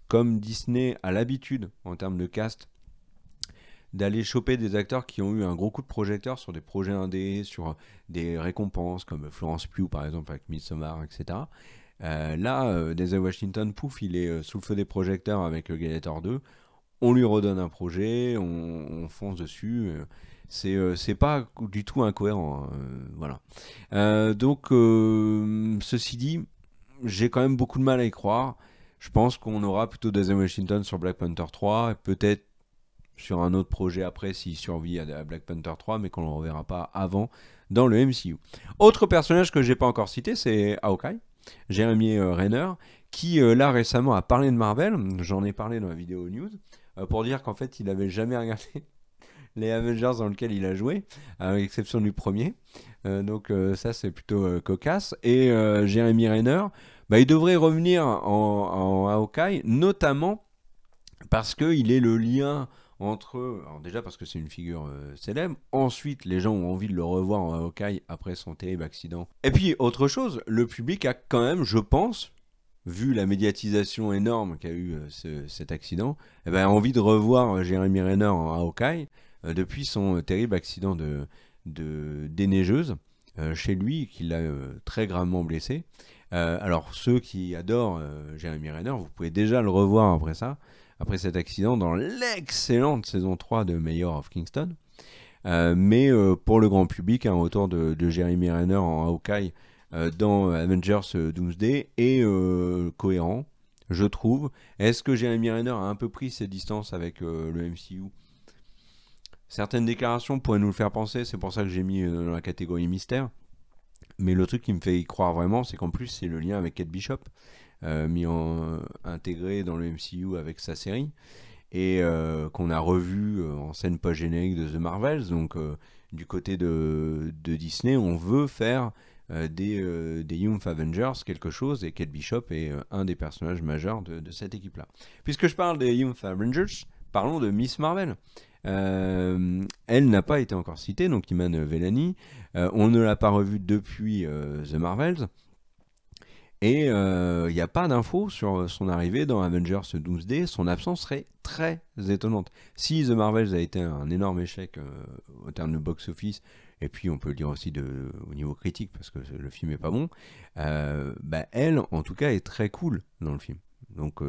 comme Disney a l'habitude, en termes de cast, d'aller choper des acteurs qui ont eu un gros coup de projecteur sur des projets indés, sur des récompenses comme Florence Pugh par exemple avec Midsommar, etc. Là, Denzel Washington, pouf, il est sous le feu des projecteurs avec Gladiator 2. On lui redonne un projet, on fonce dessus. C'est pas du tout incohérent. Voilà. Donc, ceci dit, j'ai quand même beaucoup de mal à y croire. Je pense qu'on aura plutôt Denzel Washington sur Black Panther 3, et peut-être sur un autre projet après s'il survit à Black Panther 3, mais qu'on ne le reverra pas avant dans le MCU. Autre personnage que j'ai pas encore cité, c'est Hawkeye, Jeremy Renner, qui là récemment a parlé de Marvel. J'en ai parlé dans la vidéo news pour dire qu'en fait il avait jamais regardé les Avengers dans lesquels il a joué, à l'exception du premier. Donc ça c'est plutôt cocasse. Et Jeremy Renner, bah, il devrait revenir en Hawkeye, notamment parce qu'il est le lien entre eux. Alors déjà parce que c'est une figure célèbre. Ensuite, les gens ont envie de le revoir en Hawkeye après son terrible accident. Et puis, autre chose, le public a quand même, je pense, vu la médiatisation énorme qu'a eu cet accident, eh ben, envie de revoir Jeremy Renner en Hawkeye depuis son terrible accident de déneigeuse chez lui, qui l'a très gravement blessé. Alors, ceux qui adorent Jeremy Renner, vous pouvez déjà le revoir après cet accident, dans l'excellente saison 3 de Mayor of Kingston. Mais pour le grand public, un retour de Jeremy Renner en Hawkeye dans Avengers Doomsday est cohérent, je trouve. Est-ce que Jeremy Renner a un peu pris ses distances avec le MCU ? Certaines déclarations pourraient nous le faire penser, c'est pour ça que j'ai mis dans la catégorie mystère. Mais le truc qui me fait y croire vraiment, c'est qu'en plus, c'est le lien avec Kate Bishop, intégré dans le MCU avec sa série, et qu'on a revu en scène post-générique de The Marvels. Donc, du côté de Disney, on veut faire des Young Avengers quelque chose, et Kate Bishop est un des personnages majeurs de cette équipe-là. Puisque je parle des Young Avengers, parlons de Miss Marvel. Elle n'a pas été encore citée, donc Iman Vellani. On ne l'a pas revue depuis The Marvels. Et il n'y a pas d'infos sur son arrivée dans Avengers Doomsday. Son absence serait très étonnante. Si The Marvels a été un énorme échec en termes de box-office, et puis on peut le dire aussi au niveau critique, parce que le film est pas bon, elle, en tout cas, est très cool dans le film. Donc,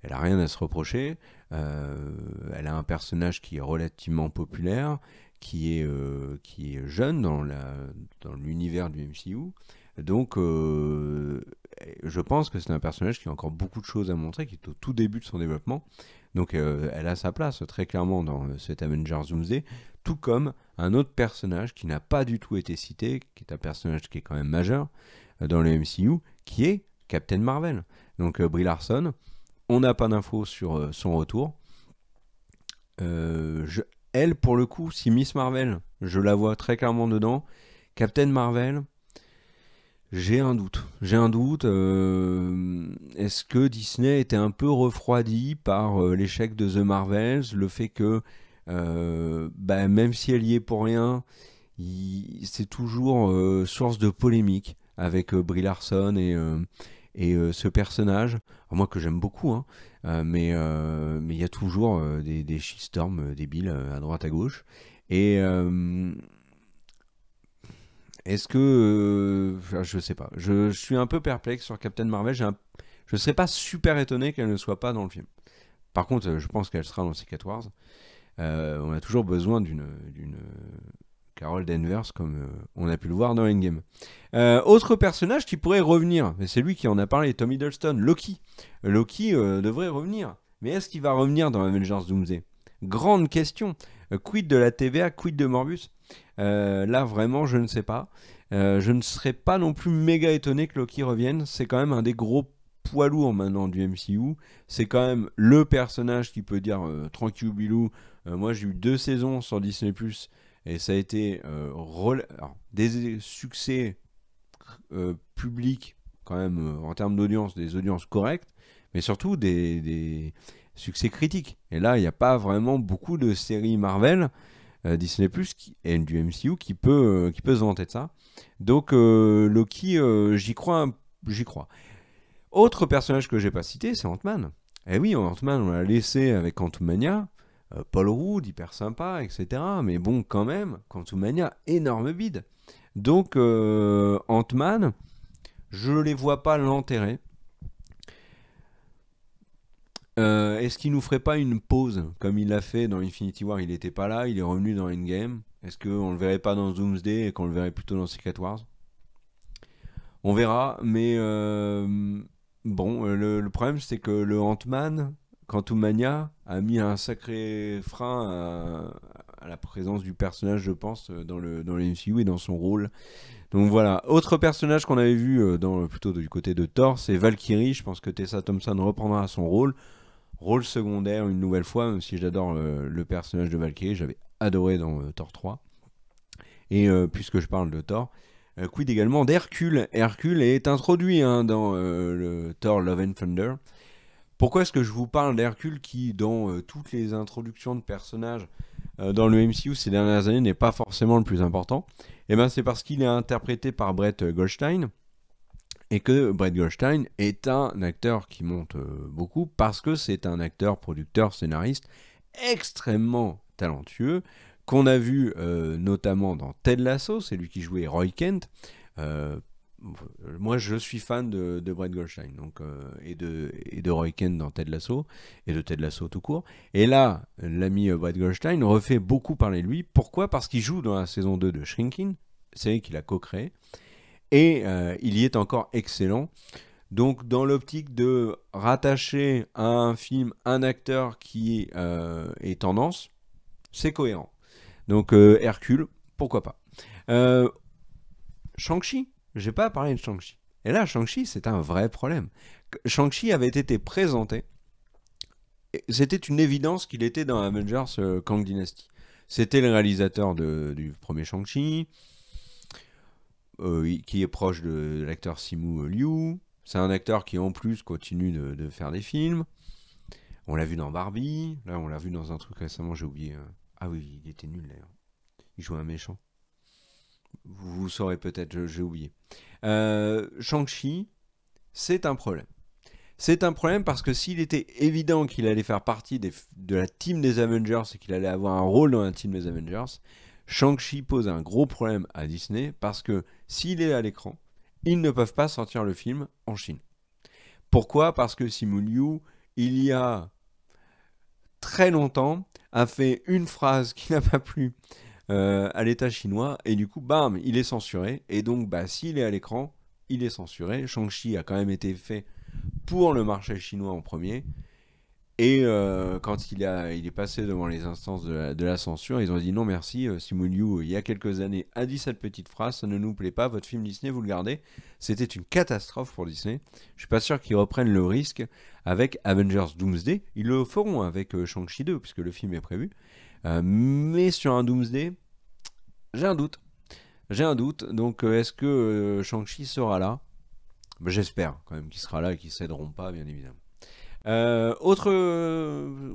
elle a rien à se reprocher. Elle a un personnage qui est relativement populaire, qui est jeune dans l'univers du MCU. Donc, je pense que c'est un personnage qui a encore beaucoup de choses à montrer, qui est au tout début de son développement. Donc, elle a sa place très clairement dans cet Avengers Doomsday, tout comme un autre personnage qui n'a pas du tout été cité, qui est un personnage qui est quand même majeur dans le MCU, qui est Captain Marvel. Donc, Brie Larson, on n'a pas d'infos sur son retour. Elle, pour le coup, si Miss Marvel, je la vois très clairement dedans. Captain Marvel, j'ai un doute. J'ai un doute. Est-ce que Disney était un peu refroidi par l'échec de The Marvels, le fait que même si elle y est pour rien, c'est toujours source de polémique avec Brie Larson et ce personnage, alors moi que j'aime beaucoup, hein, mais il y a toujours des shitstorms débiles à droite à gauche. Et est-ce que je sais pas, je suis un peu perplexe sur Captain Marvel. Je serais pas super étonné qu'elle ne soit pas dans le film. Par contre, je pense qu'elle sera dans Secret Wars. On a toujours besoin d'une Carol Danvers, comme on a pu le voir dans Endgame. Autre personnage qui pourrait revenir, mais c'est lui qui en a parlé, Tom Hiddleston, Loki. Loki devrait revenir. Mais est-ce qu'il va revenir dans Avengers Doomsday? Grande question. Quid de la TVA, quid de Morbus? Là, vraiment, je ne sais pas. Je ne serais pas non plus méga étonné que Loki revienne. C'est quand même un des gros poids lourds maintenant du MCU. C'est quand même le personnage qui peut dire tranquille bilou. Moi, j'ai eu 2 saisons sur Disney+, et ça a été alors, des succès publics quand même en termes d'audience, des audiences correctes, mais surtout des succès critiques. Et là, il n'y a pas vraiment beaucoup de séries Marvel, Disney+, et du MCU qui peut se vanter de ça. Donc Loki, j'y crois, j'y crois. Autre personnage que j'ai pas cité, c'est Ant-Man. Eh oui, Ant-Man, on l'a laissé avec Quantumania. Paul Rudd, hyper sympa, etc. Mais bon, quand même, Quantumania, énorme bide. Donc, Ant-Man, je les vois pas l'enterrer. Est-ce qu'il nous ferait pas une pause, comme il l'a fait dans Infinity War? Il était pas là, il est revenu dans Endgame. Est-ce qu'on le verrait pas dans Doomsday et qu'on le verrait plutôt dans Secret Wars? On verra, mais bon, le problème c'est que le Ant-Man, Quantumania, a mis un sacré frein à la présence du personnage, je pense, dans le MCU et dans son rôle. Donc voilà, autre personnage qu'on avait vu plutôt du côté de Thor, c'est Valkyrie. Je pense que Tessa Thompson reprendra son rôle secondaire une nouvelle fois, même si j'adore le personnage de Valkyrie, j'avais adoré dans Thor 3. Et puisque je parle de Thor, quid également d'Hercule. Hercule est introduit dans le Thor Love and Thunder. Pourquoi est-ce que je vous parle d'Hercule qui, dans toutes les introductions de personnages dans le MCU ces dernières années, n'est pas forcément le plus important? Eh bien, c'est parce qu'il est interprété par Brett Goldstein, et que Brett Goldstein est un acteur qui monte beaucoup, parce que c'est un acteur, producteur, scénariste extrêmement talentueux, qu'on a vu notamment dans Ted Lasso, c'est lui qui jouait Roy Kent. Moi, je suis fan de Brett Goldstein donc, et de Roy Kent dans Ted Lasso, et de Ted Lasso tout court. Et là, l'ami Brett Goldstein refait beaucoup parler de lui. Pourquoi? Parce qu'il joue dans la saison 2 de Shrinking, série qu'il a co-créée, et il y est encore excellent. Donc, dans l'optique de rattacher à un film un acteur qui est tendance, c'est cohérent. Donc, Hercule, pourquoi pas. Shang-Chi, j'ai pas parlé de Shang-Chi. Et là, Shang-Chi, c'est un vrai problème. Shang-Chi avait été présenté, c'était une évidence qu'il était dans Avengers Kang Dynasty. C'était le réalisateur du premier Shang-Chi, qui est proche de l'acteur Simu Liu. C'est un acteur qui en plus continue de faire des films. On l'a vu dans Barbie, là on l'a vu dans un truc récemment, j'ai oublié. Ah oui, il était nul d'ailleurs. Il jouait un méchant. Vous saurez peut-être, j'ai oublié. Shang-Chi, c'est un problème. C'est un problème parce que s'il était évident qu'il allait faire partie de la team des Avengers et qu'il allait avoir un rôle dans la team des Avengers, Shang-Chi pose un gros problème à Disney parce que s'il est à l'écran, ils ne peuvent pas sortir le film en Chine. Pourquoi? Parce que Simu Liu, il y a très longtemps, a fait une phrase qui n'a pas plu à l'État chinois et du coup, bam, il est censuré. Et donc, bah, s'il est à l'écran, il est censuré. Shang-Chi a quand même été fait pour le marché chinois en premier. Et quand il est passé devant les instances de la censure, ils ont dit non merci, Simu Liu, il y a quelques années, a dit cette petite phrase, ça ne nous plaît pas, votre film Disney, vous le gardez. C'était une catastrophe pour Disney. Je suis pas sûr qu'ils reprennent le risque avec Avengers Doomsday. Ils le feront avec Shang-Chi 2, puisque le film est prévu. Mais sur un Doomsday, j'ai un doute. J'ai un doute. Donc est-ce que Shang-Chi sera là? Ben, j'espère quand même qu'il sera là et qu'ils ne céderont pas, bien évidemment. Autre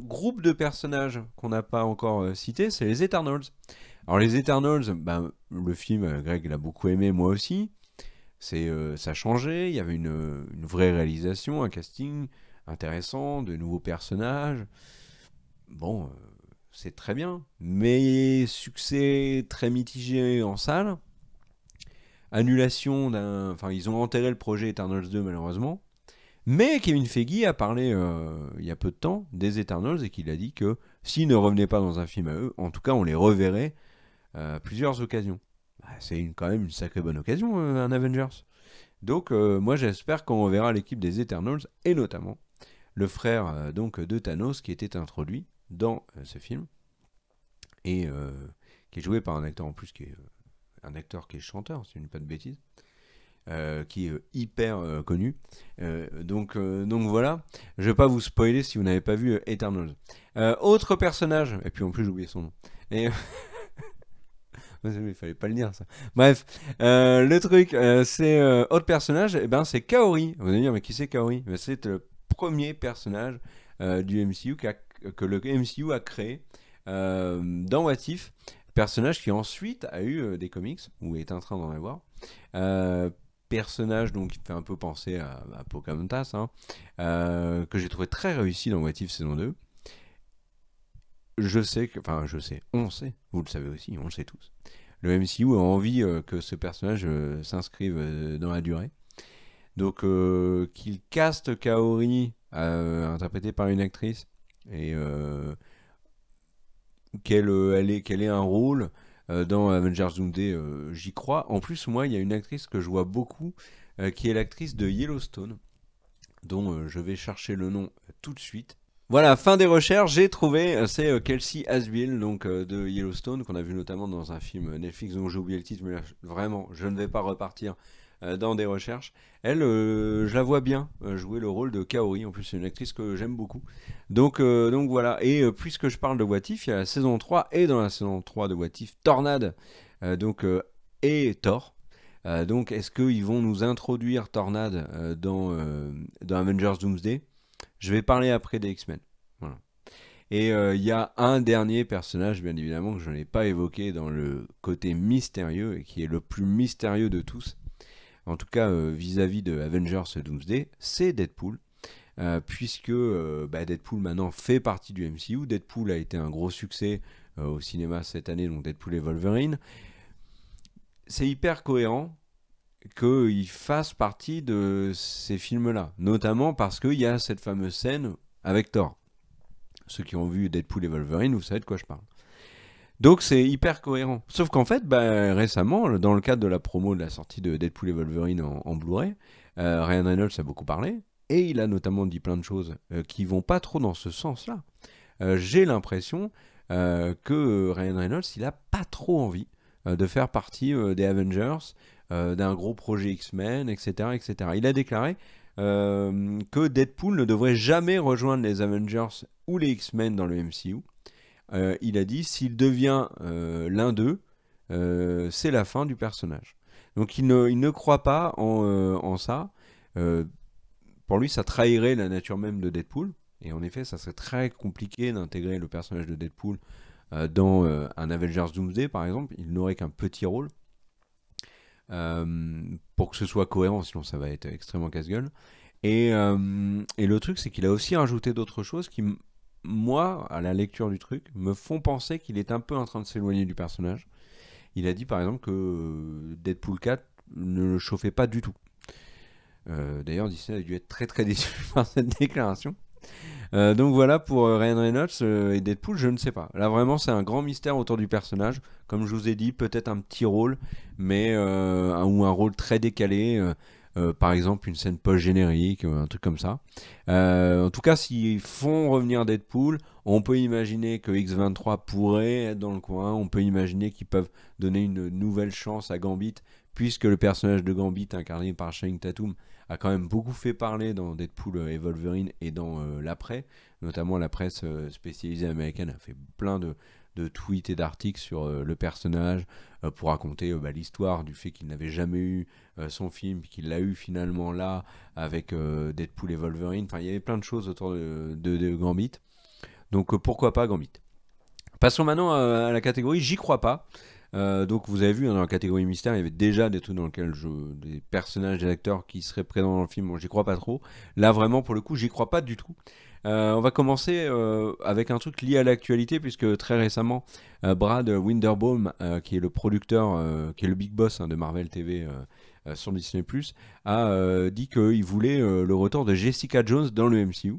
groupe de personnages qu'on n'a pas encore cité, c'est les Eternals. Alors les Eternals, ben, le film, Greg l'a beaucoup aimé, moi aussi. Ça a changé, il y avait une vraie réalisation, un casting intéressant, de nouveaux personnages. Bon, c'est très bien, mais succès très mitigé en salle. Annulation d'un... Enfin, ils ont enterré le projet Eternals 2 malheureusement. Mais Kevin Feige a parlé il y a peu de temps des Eternals et qu'il a dit que s'ils ne revenaient pas dans un film à eux, en tout cas on les reverrait à plusieurs occasions. Bah, c'est quand même une sacrée bonne occasion, un Avengers. Donc moi j'espère qu'on reverra l'équipe des Eternals et notamment le frère donc de Thanos qui était introduit dans ce film et qui est joué par un acteur en plus qui est un acteur qui est chanteur, si je ne dis pas de bêtises. Qui est hyper connu. Donc voilà, je vais pas vous spoiler si vous n'avez pas vu Eternals. Autre personnage, et puis en plus j'ai oublié son nom. Et il fallait pas le dire ça. Bref, le truc, c'est autre personnage, et ben c'est Kaori. Vous allez me dire mais qui c'est Kaori? C'est le premier personnage du MCU que le MCU a créé dans What If. Personnage qui ensuite a eu des comics, ou est en train d'en avoir. Personnage donc qui fait un peu penser à Pocahontas, hein, que j'ai trouvé très réussi dans What If saison 2. On sait, vous le savez aussi, on le sait tous. Le MCU a envie que ce personnage s'inscrive dans la durée. Donc qu'il caste Kaori, interprétée par une actrice, et qu'elle ait un rôle dans Avengers Doomsday, j'y crois. En plus, moi, il y a une actrice que je vois beaucoup, qui est l'actrice de Yellowstone, dont je vais chercher le nom tout de suite. Voilà, fin des recherches, j'ai trouvé, c'est Kelsey Asbiel, donc de Yellowstone, qu'on a vu notamment dans un film Netflix dont j'ai oublié le titre, mais là, vraiment, je ne vais pas repartir dans des recherches. Elle, je la vois bien jouer le rôle de Kaori. En plus, c'est une actrice que j'aime beaucoup. Donc voilà. Et puisque je parle de What If, il y a la saison 3 et dans la saison 3 de What If, Tornade et Thor. Donc, est-ce qu'ils vont nous introduire Tornade dans Avengers Doomsday? Je vais parler après des X-Men. Voilà. Et il y a un dernier personnage, bien évidemment, que je n'ai pas évoqué dans le côté mystérieux et qui est le plus mystérieux de tous. En tout cas vis-à-vis de Avengers Doomsday, c'est Deadpool. Puisque Deadpool maintenant fait partie du MCU. Deadpool a été un gros succès au cinéma cette année, donc Deadpool et Wolverine. C'est hyper cohérent qu'il fasse partie de ces films-là, notamment parce qu'il y a cette fameuse scène avec Thor. Ceux qui ont vu Deadpool et Wolverine, vous savez de quoi je parle. Donc c'est hyper cohérent. Sauf qu'en fait, récemment, dans le cadre de la promo de la sortie de Deadpool et Wolverine en Blu-ray, Ryan Reynolds a beaucoup parlé, et il a notamment dit plein de choses qui vont pas trop dans ce sens-là. J'ai l'impression que Ryan Reynolds, il a pas trop envie de faire partie des Avengers, d'un gros projet X-Men, etc., etc. Il a déclaré que Deadpool ne devrait jamais rejoindre les Avengers ou les X-Men dans le MCU. Il a dit s'il devient l'un d'eux, c'est la fin du personnage. Donc il ne croit pas en ça. Pour lui, ça trahirait la nature même de Deadpool. Et en effet, ça serait très compliqué d'intégrer le personnage de Deadpool dans un Avengers Doomsday, par exemple. Il n'aurait qu'un petit rôle. pour que ce soit cohérent, sinon ça va être extrêmement casse-gueule. Et le truc, c'est qu'il a aussi rajouté d'autres choses qui, moi, à la lecture du truc, me font penser qu'il est un peu en train de s'éloigner du personnage. Il a dit par exemple que Deadpool 4 ne le chauffait pas du tout. D'ailleurs, Disney a dû être très très déçu par cette déclaration. Donc voilà pour Ryan Reynolds et Deadpool, je ne sais pas. Là vraiment c'est un grand mystère autour du personnage. Comme je vous ai dit, peut-être un petit rôle, mais ou un rôle très décalé. Par exemple une scène post-générique, un truc comme ça. En tout cas, s'ils font revenir Deadpool, on peut imaginer que X-23 pourrait être dans le coin. On peut imaginer qu'ils peuvent donner une nouvelle chance à Gambit, puisque le personnage de Gambit, incarné par Channing Tatum, a quand même beaucoup fait parler dans Deadpool et Wolverine et dans l'après. Notamment la presse spécialisée américaine a fait plein de tweets et d'articles sur le personnage pour raconter l'histoire du fait qu'il n'avait jamais eu son film, puis qu'il l'a eu finalement là avec Deadpool et Wolverine. Enfin, il y avait plein de choses autour de Gambit. Donc pourquoi pas Gambit. Passons maintenant à la catégorie J'y crois pas. Donc vous avez vu dans la catégorie mystère, il y avait déjà des trucs dans lesquels des personnages, des acteurs qui seraient présents dans le film. Bon, j'y crois pas trop. Là vraiment pour le coup, j'y crois pas du tout. On va commencer avec un truc lié à l'actualité, puisque très récemment, Brad Winderbaum, qui est le producteur, qui est le big boss de Marvel TV sur Disney+, a dit qu'il voulait le retour de Jessica Jones dans le MCU.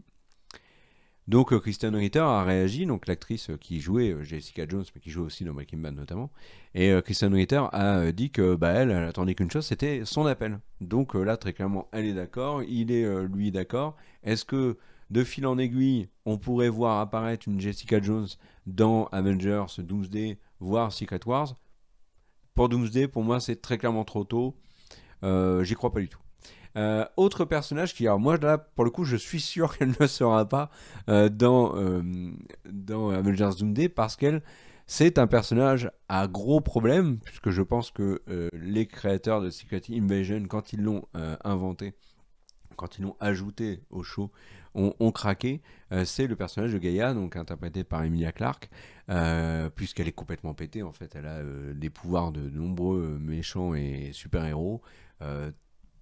Donc Kristen Ritter a réagi, donc l'actrice qui jouait Jessica Jones, mais qui jouait aussi dans Breaking Bad notamment, et Kristen Ritter a dit que elle attendait qu'une chose, c'était son appel. Donc là très clairement elle est d'accord, il est lui d'accord. Est-ce que de fil en aiguille, on pourrait voir apparaître une Jessica Jones dans Avengers, Doomsday, voire Secret Wars? Pour Doomsday, pour moi c'est très clairement trop tôt, j'y crois pas du tout. Autre personnage qui, alors moi là pour le coup je suis sûr qu'elle ne sera pas dans Avengers Doomsday, parce qu'elle c'est un personnage à gros problème, puisque je pense que les créateurs de Secret Invasion, quand ils l'ont inventé, quand ils l'ont ajouté au show, ont craqué. C'est le personnage de Gaïa, donc interprété par Emilia Clarke, puisqu'elle est complètement pétée en fait. Elle a des pouvoirs de nombreux méchants et super-héros.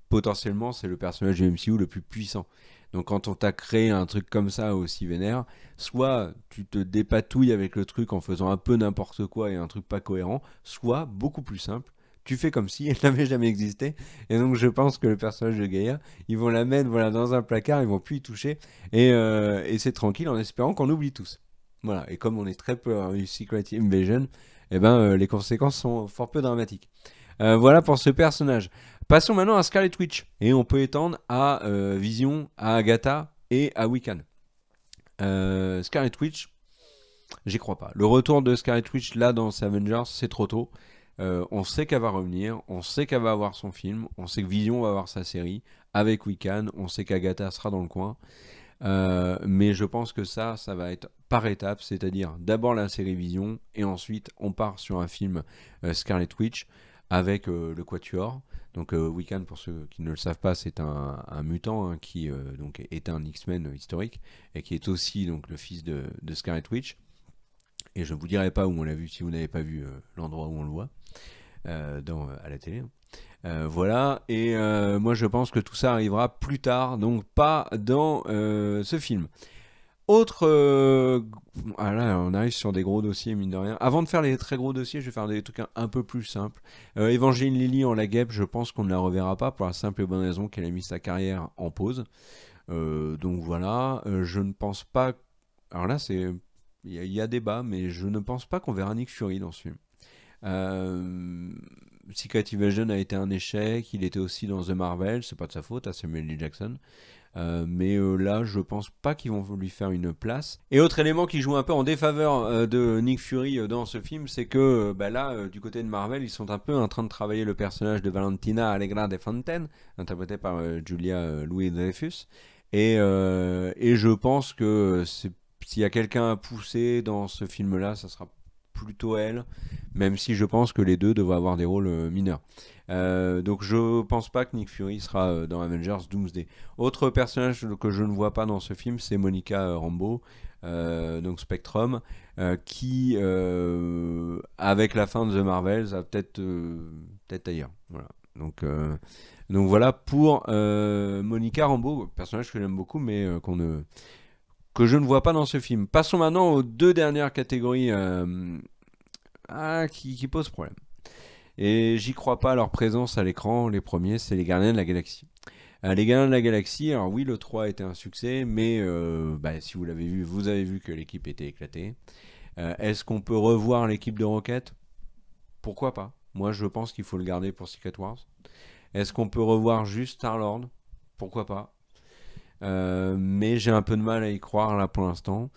Potentiellement, c'est le personnage du MCU le plus puissant. Donc quand on t'a créé un truc comme ça aussi vénère, soit tu te dépatouilles avec le truc en faisant un peu n'importe quoi et un truc pas cohérent, soit, beaucoup plus simple, tu fais comme si elle n'avait jamais existé. Et donc je pense que le personnage de Gaïa, ils vont la mettre dans un placard, ils vont plus y toucher, et c'est tranquille en espérant qu'on oublie tous. Voilà, et comme on est très peu à Secret Invasion, les conséquences sont fort peu dramatiques. Voilà pour ce personnage. Passons maintenant à Scarlet Witch, et on peut étendre à Vision, à Agatha et à Wiccan. Scarlet Witch, j'y crois pas. Le retour de Scarlet Witch là dans Avengers, c'est trop tôt. On sait qu'elle va revenir, on sait qu'elle va avoir son film, on sait que Vision va avoir sa série avec Wiccan, on sait qu'Agatha sera dans le coin. Mais je pense que ça va être par étapes, c'est-à-dire d'abord la série Vision, et ensuite on part sur un film Scarlet Witch avec le Quatuor. Donc Wiccan, pour ceux qui ne le savent pas, c'est un mutant qui donc est un X-Men historique, et qui est aussi donc le fils de Scarlet Witch. Et je ne vous dirai pas où on l'a vu si vous n'avez pas vu l'endroit où on le voit à la télé. Voilà, et moi je pense que tout ça arrivera plus tard, donc pas dans ce film. Autre... là, on arrive sur des gros dossiers, mine de rien. Avant de faire les très gros dossiers, je vais faire des trucs un peu plus simples. Evangeline Lilly en la guêpe, je pense qu'on ne la reverra pas, pour la simple et bonne raison qu'elle a mis sa carrière en pause. Donc voilà, je ne pense pas... Alors là, il y a débat, mais je ne pense pas qu'on verra Nick Fury dans ce film. Secret Invasion a été un échec, il était aussi dans The Marvel, c'est pas de sa faute à Samuel L. Jackson. Mais là, je pense pas qu'ils vont lui faire une place. Et autre élément qui joue un peu en défaveur de Nick Fury dans ce film, c'est que là, du côté de Marvel, ils sont un peu en train de travailler le personnage de Valentina Allegra de Fontaine, interprétée par Julia Louis-Dreyfus. Et je pense que s'il y a quelqu'un à pousser dans ce film-là, ça sera plutôt elle, même si je pense que les deux devraient avoir des rôles mineurs. Donc je pense pas que Nick Fury sera dans Avengers Doomsday. Autre personnage que je ne vois pas dans ce film, c'est Monica Rambeau, donc Spectrum, qui avec la fin de The Marvels a peut-être peut-être ailleurs. Voilà. Donc voilà pour Monica Rambeau, personnage que j'aime beaucoup, mais que je ne vois pas dans ce film. Passons maintenant aux deux dernières catégories qui posent problème. Et j'y crois pas à leur présence à l'écran. Les premiers, c'est les Gardiens de la Galaxie. Les Gardiens de la Galaxie, alors oui, le 3 était un succès, mais si vous l'avez vu, vous avez vu que l'équipe était éclatée. Est-ce qu'on peut revoir l'équipe de Rocket? Pourquoi pas? Moi, je pense qu'il faut le garder pour Secret Wars. Est-ce qu'on peut revoir juste Star-Lord? Pourquoi pas? Mais j'ai un peu de mal à y croire là pour l'instant.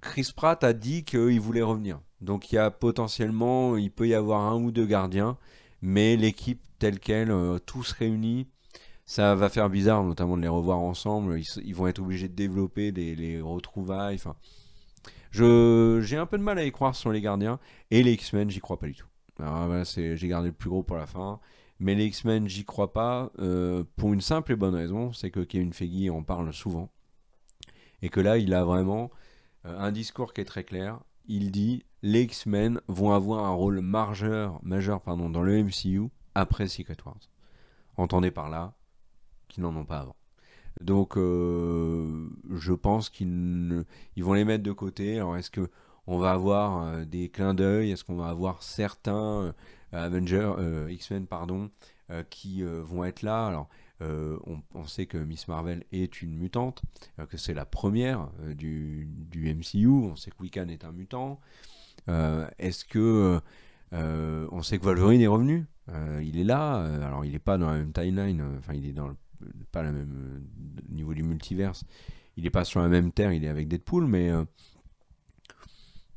Chris Pratt a dit qu'il voulait revenir. Donc il y a potentiellement, il peut y avoir un ou deux gardiens, mais l'équipe telle qu'elle, tous réunis, ça va faire bizarre, notamment de les revoir ensemble. Ils vont être obligés de développer les retrouvailles. Enfin, j'ai un peu de mal à y croire sur les gardiens. Et les X-Men, j'y crois pas du tout. Alors voilà, j'ai gardé le plus gros pour la fin. Mais les X-Men, j'y crois pas pour une simple et bonne raison, c'est que Kevin Feige en parle souvent. Et que là, il a vraiment un discours qui est très clair. Il dit les X-Men vont avoir un rôle majeur dans le MCU après Secret Wars. Entendez par là qu'ils n'en ont pas avant. Donc je pense qu'ils vont les mettre de côté. Alors est-ce que on va avoir des clins d'œil? Est-ce qu'on va avoir certains X-Men qui vont être là? Alors on sait que Miss Marvel est une mutante, que c'est la première du MCU. On sait que Wiccan est un mutant. Est-ce que on sait que Wolverine est revenu? Il est là. Alors il n'est pas dans la même timeline. Enfin il est dans pas le même niveau du multiverse. Il n'est pas sur la même terre. Il est avec Deadpool, mais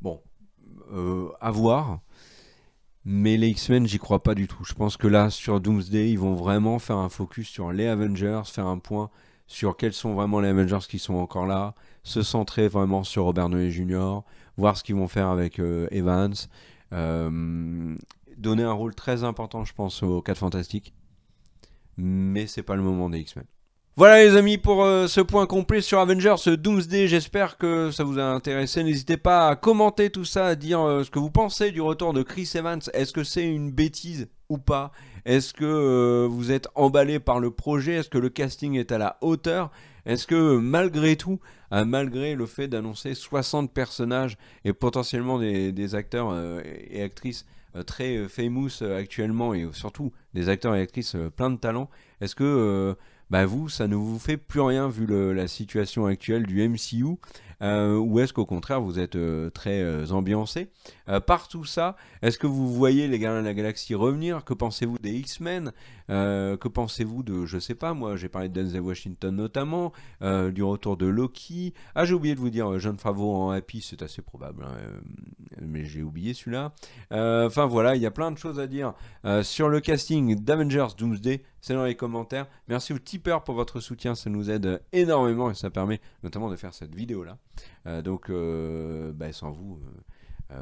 bon, à voir. Mais les X-Men, j'y crois pas du tout. Je pense que là, sur Doomsday, ils vont vraiment faire un focus sur les Avengers, faire un point sur quels sont vraiment les Avengers qui sont encore là, se centrer vraiment sur Robert Downey Jr., voir ce qu'ils vont faire avec Evans, donner un rôle très important, je pense, aux 4 Fantastiques. Mais c'est pas le moment des X-Men. Voilà les amis pour ce point complet sur Avengers Doomsday, j'espère que ça vous a intéressé, n'hésitez pas à commenter tout ça, à dire ce que vous pensez du retour de Chris Evans, est-ce que c'est une bêtise ou pas? Est-ce que vous êtes emballé par le projet? Est-ce que le casting est à la hauteur? Est-ce que malgré tout, malgré le fait d'annoncer 60 personnages et potentiellement des acteurs et actrices très famous actuellement et surtout des acteurs et actrices plein de talent, est-ce que vous, ça ne vous fait plus rien vu la situation actuelle du MCU ou est-ce qu'au contraire vous êtes très ambiancé par tout ça? Est-ce que vous voyez les Gardiens de la Galaxie revenir? Que pensez-vous des X-Men? Que pensez-vous de, je sais pas, moi j'ai parlé de Denzel Washington notamment, du retour de Loki. Ah, j'ai oublié de vous dire Jon Favreau en Happy, c'est assez probable, mais j'ai oublié celui-là. Enfin voilà, il y a plein de choses à dire sur le casting d'Avengers Doomsday, c'est dans les commentaires. Merci aux tipeurs pour votre soutien, ça nous aide énormément et ça permet notamment de faire cette vidéo-là. Donc sans vous,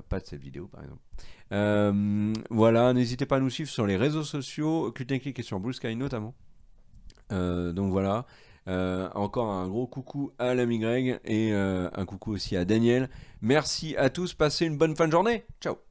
pas de cette vidéo par exemple. Voilà, n'hésitez pas à nous suivre sur les réseaux sociaux, Click et sur Blue Sky notamment. Donc voilà, encore un gros coucou à l'ami Greg et un coucou aussi à Daniel. Merci à tous, passez une bonne fin de journée. Ciao.